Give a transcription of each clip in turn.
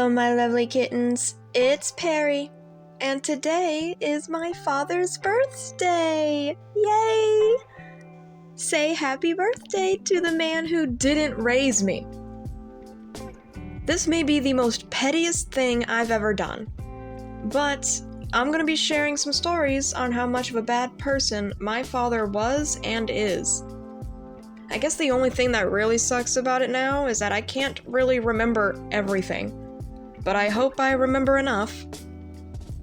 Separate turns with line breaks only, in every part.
Hello, my lovely kittens. It's Perry, and today is my father's birthday. Yay! Say happy birthday to the man who didn't raise me. This may be the most pettiest thing I've ever done, but I'm gonna be sharing some stories on how much of a bad person my father was and is. I guess the only thing that really sucks about it now is that I can't really remember everything, but I hope I remember enough.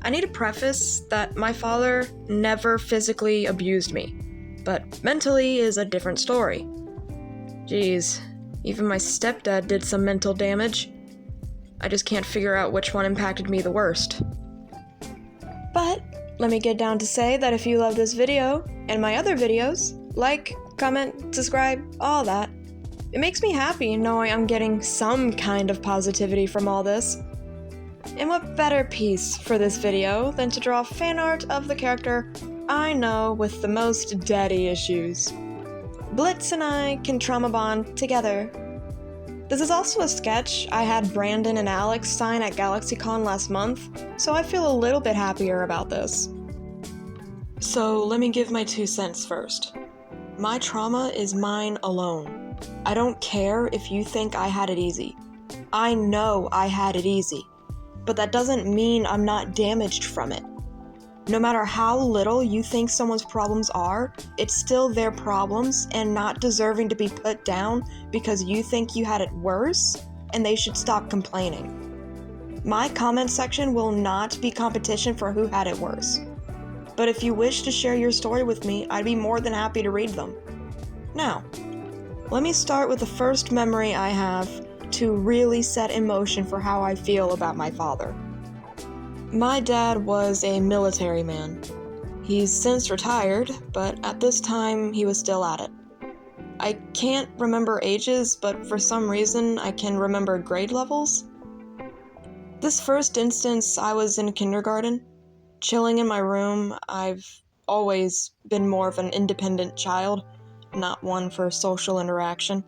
I need to preface that my father never physically abused me, but mentally is a different story. Jeez, even my stepdad did some mental damage. I just can't figure out which one impacted me the worst. But let me get down to say that if you love this video and my other videos, like, comment, subscribe, all that. It makes me happy knowing I'm getting some kind of positivity from all this. And what better piece for this video than to draw fan art of the character I know with the most daddy issues. Blitz and I can trauma bond together. This is also a sketch I had Brandon and Alex sign at GalaxyCon last month, so I feel a little bit happier about this. So let me give my 2 cents first. My trauma is mine alone. I don't care if you think I had it easy. I know I had it easy, but that doesn't mean I'm not damaged from it. No matter how little you think someone's problems are, it's still their problems and not deserving to be put down because you think you had it worse and they should stop complaining. My comment section will not be competition for who had it worse. But if you wish to share your story with me, I'd be more than happy to read them. Now, let me start with the first memory I have to really set in motion for how I feel about my father. My dad was a military man. He's since retired, but at this time he was still at it. I can't remember ages, but for some reason I can remember grade levels. This first instance, I was in kindergarten. Chilling in my room. I've always been more of an independent child, not one for social interaction.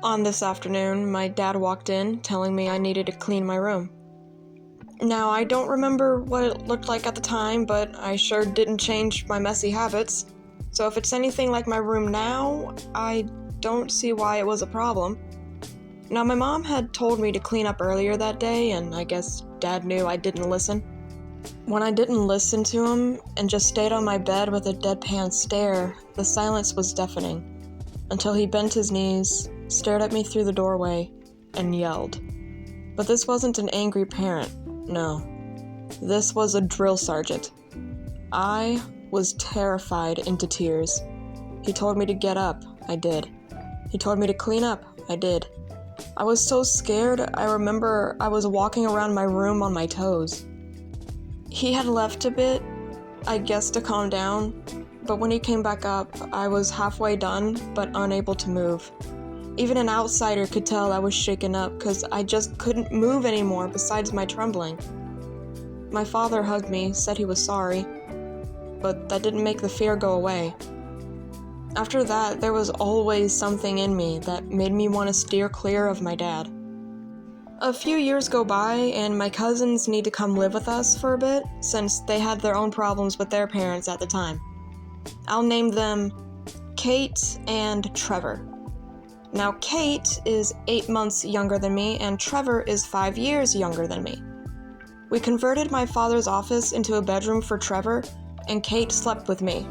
On this afternoon, my dad walked in, telling me I needed to clean my room. Now, I don't remember what it looked like at the time, but I sure didn't change my messy habits. So if it's anything like my room now, I don't see why it was a problem. Now, my mom had told me to clean up earlier that day, and I guess Dad knew I didn't listen. When I didn't listen to him and just stayed on my bed with a deadpan stare, the silence was deafening, until he bent his knees, stared at me through the doorway, and yelled. But this wasn't an angry parent, no. This was a drill sergeant. I was terrified into tears. He told me to get up, I did. He told me to clean up, I did. I was so scared, I remember I was walking around my room on my toes. He had left a bit, I guess to calm down, but when he came back up, I was halfway done, but unable to move. Even an outsider could tell I was shaken up, because I just couldn't move anymore besides my trembling. My father hugged me, said he was sorry, but that didn't make the fear go away. After that, there was always something in me that made me want to steer clear of my dad. A few years go by, and my cousins need to come live with us for a bit, since they had their own problems with their parents at the time. I'll name them Kate and Trevor. Now, Kate is 8 months younger than me, and Trevor is 5 years younger than me. We converted my father's office into a bedroom for Trevor, and Kate slept with me.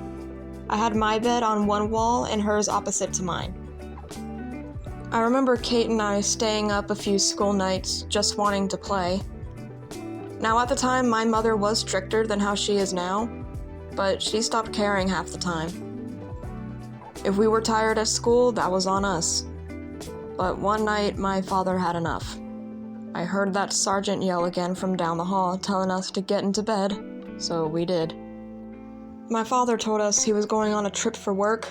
I had my bed on one wall and hers opposite to mine. I remember Kate and I staying up a few school nights just wanting to play. Now at the time, my mother was stricter than how she is now, but she stopped caring half the time. If we were tired at school, that was on us. But one night, my father had enough. I heard that sergeant yell again from down the hall, telling us to get into bed, so we did. My father told us he was going on a trip for work.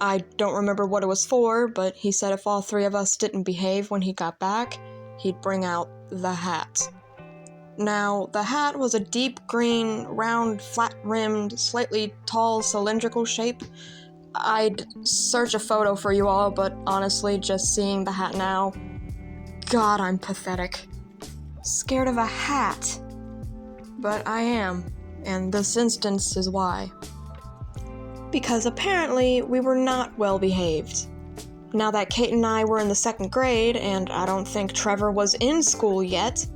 I don't remember what it was for, but he said if all 3 of us didn't behave when he got back, he'd bring out the hat. Now, the hat was a deep green, round, flat-rimmed, slightly tall, cylindrical shape. I'd search a photo for you all, but honestly, just seeing the hat now, God, I'm pathetic. scared of a hat. But I am, and this instance is why. Because apparently we were not well behaved. Now that Kate and I were in the 2nd grade, and I don't think Trevor was in school yet,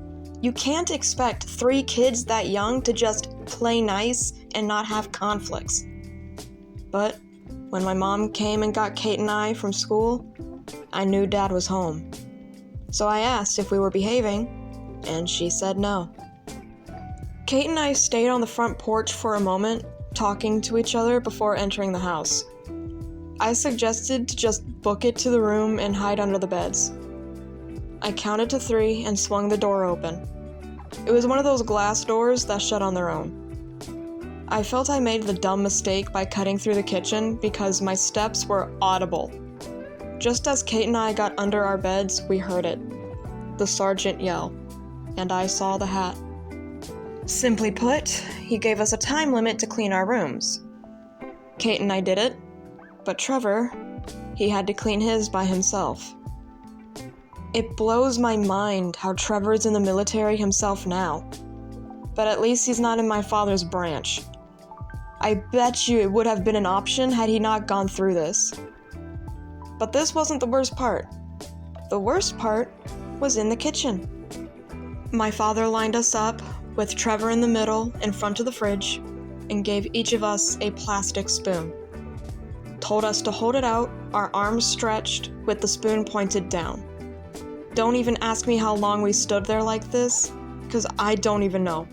you can't expect 3 kids that young to just play nice and not have conflicts. But when my mom came and got Kate and I from school, I knew Dad was home. So I asked if we were behaving, and she said no. Kate and I stayed on the front porch for a moment, talking to each other before entering the house. I suggested to just book it to the room and hide under the beds. I counted to 3 and swung the door open. It was one of those glass doors that shut on their own. I felt I made the dumb mistake by cutting through the kitchen because my steps were audible. Just as Kate and I got under our beds, we heard it. The sergeant yell, and I saw the hat. Simply put, he gave us a time limit to clean our rooms. Kate and I did it, but Trevor, he had to clean his by himself. It blows my mind how Trevor's in the military himself now, but at least he's not in my father's branch. I bet you it would have been an option had he not gone through this. But this wasn't the worst part. The worst part was in the kitchen. My father lined us up, with Trevor in the middle, in front of the fridge, and gave each of us a plastic spoon. Told us to hold it out, our arms stretched, with the spoon pointed down. Don't even ask me how long we stood there like this, because I don't even know.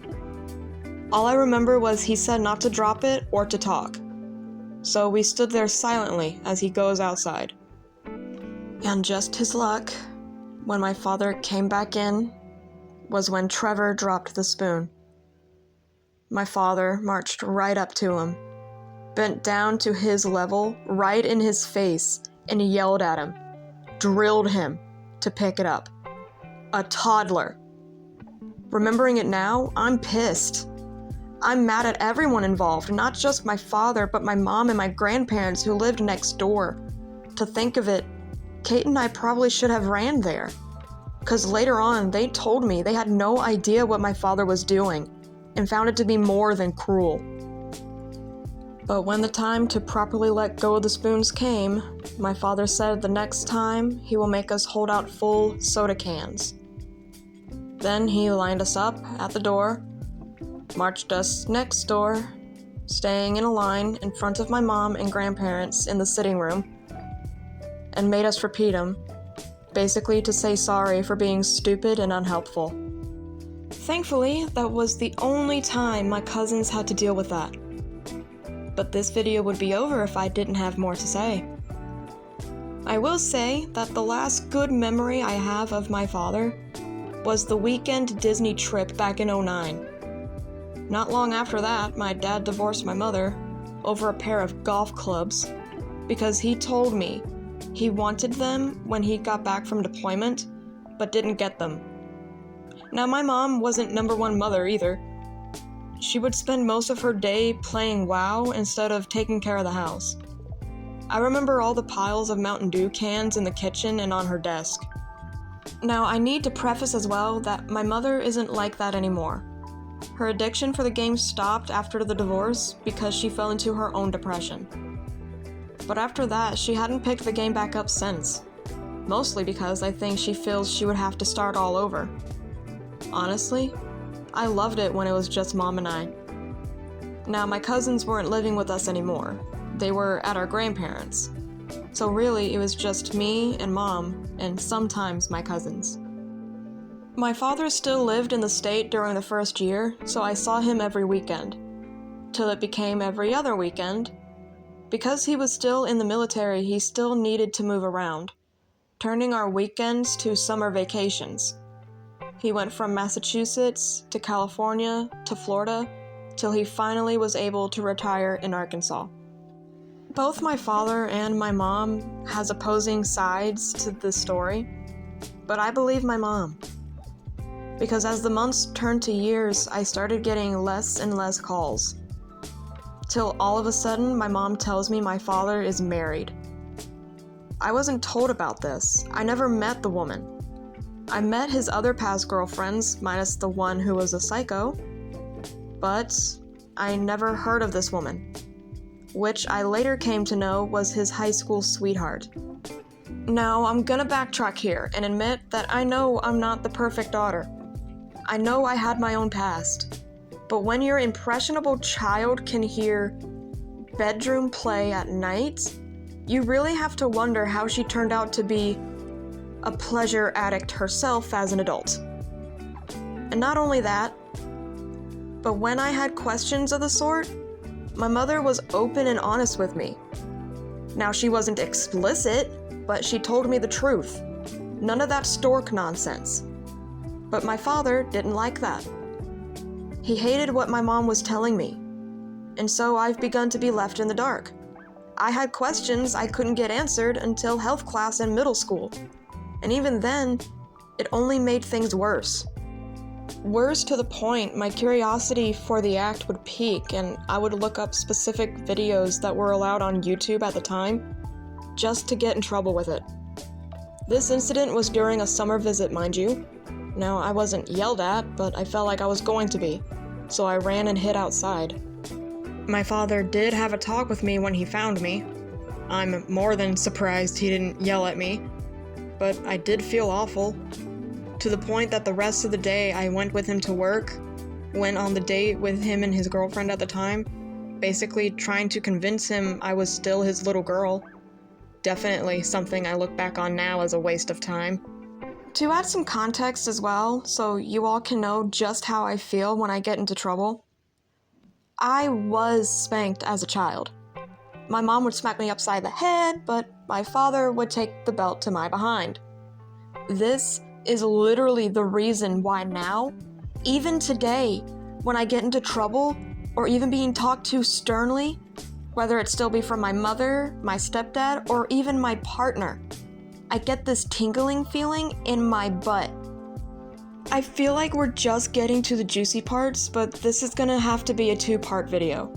All I remember was he said not to drop it or to talk. So we stood there silently as he goes outside. And just his luck, when my father came back in, was when Trevor dropped the spoon. My father marched right up to him, bent down to his level, right in his face, and yelled at him, drilled him to pick it up. A toddler. Remembering it now, I'm pissed. I'm mad at everyone involved, not just my father, but my mom and my grandparents who lived next door. To think of it, Kate and I probably should have ran there. Because later on, they told me they had no idea what my father was doing, and found it to be more than cruel. But when the time to properly let go of the spoons came, my father said the next time he will make us hold out full soda cans. Then he lined us up at the door, marched us next door, staying in a line in front of my mom and grandparents in the sitting room, and made us repeat them, basically to say sorry for being stupid and unhelpful. Thankfully, that was the only time my cousins had to deal with that. But this video would be over if I didn't have more to say. I will say that the last good memory I have of my father was the weekend Disney trip back in '09. Not long after that, my dad divorced my mother over a pair of golf clubs because he told me he wanted them when he got back from deployment, but didn't get them. Now, my mom wasn't number one mother either. She would spend most of her day playing WoW instead of taking care of the house. I remember all the piles of Mountain Dew cans in the kitchen and on her desk. Now, I need to preface as well that my mother isn't like that anymore. Her addiction for the game stopped after the divorce because she fell into her own depression. But after that, she hadn't picked the game back up since. Mostly because I think she feels she would have to start all over. Honestly, I loved it when it was just Mom and I. Now, my cousins weren't living with us anymore. They were at our grandparents'. So really, it was just me and Mom, and sometimes my cousins. My father still lived in the state during the first year, so I saw him every weekend. Till it became every other weekend. Because he was still in the military, he still needed to move around, turning our weekends to summer vacations. He went from Massachusetts to California to Florida, till he finally was able to retire in Arkansas. Both my father and my mom has opposing sides to this story, but I believe my mom. Because as the months turned to years, I started getting less and less calls. Till all of a sudden, my mom tells me my father is married. I wasn't told about this. I never met the woman.
I met his other past girlfriends, minus the one who was a psycho, but I never heard of this woman, which I later came to know was his high school sweetheart. Now, I'm gonna backtrack here and admit that I know I'm not the perfect daughter. I know I had my own past, but when your impressionable child can hear bedroom play at night, you really have to wonder how she turned out to be a pleasure addict herself as an adult. And not only that, but when I had questions of the sort, my mother was open and honest with me. Now, she wasn't explicit, but she told me the truth. None of that stork nonsense. But my father didn't like that. He hated what my mom was telling me, and so I've begun to be left in the dark. I had questions I couldn't get answered until health class in middle school, and even then, it only made things worse. Worse to the point my curiosity for the act would peak, and I would look up specific videos that were allowed on YouTube at the time, just to get in trouble with it. This incident was during a summer visit, mind you. Now, I wasn't yelled at, but I felt like I was going to be, so I ran and hid outside. My father did have a talk with me when he found me. I'm more than surprised he didn't yell at me, but I did feel awful. To the point that the rest of the day I went with him to work, went on the date with him and his girlfriend at the time, basically trying to convince him I was still his little girl. Definitely something I look back on now as a waste of time. To add some context as well, so you all can know just how I feel when I get into trouble, I was spanked as a child. My mom would smack me upside the head, but my father would take the belt to my behind. This is literally the reason why now, even today, when I get into trouble, or even being talked to sternly, whether it still be from my mother, my stepdad, or even my partner, I get this tingling feeling in my butt. I feel like we're just getting to the juicy parts, but this is gonna have to be a 2-part video.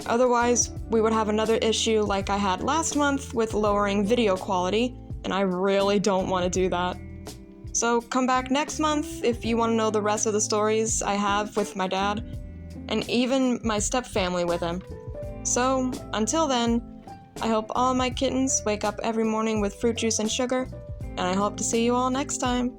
Otherwise, we would have another issue like I had last month with lowering video quality, and I really don't want to do that. So come back next month if you want to know the rest of the stories I have with my dad, and even my stepfamily with him. So, until then, I hope all my kittens wake up every morning with fruit juice and sugar, and I hope to see you all next time.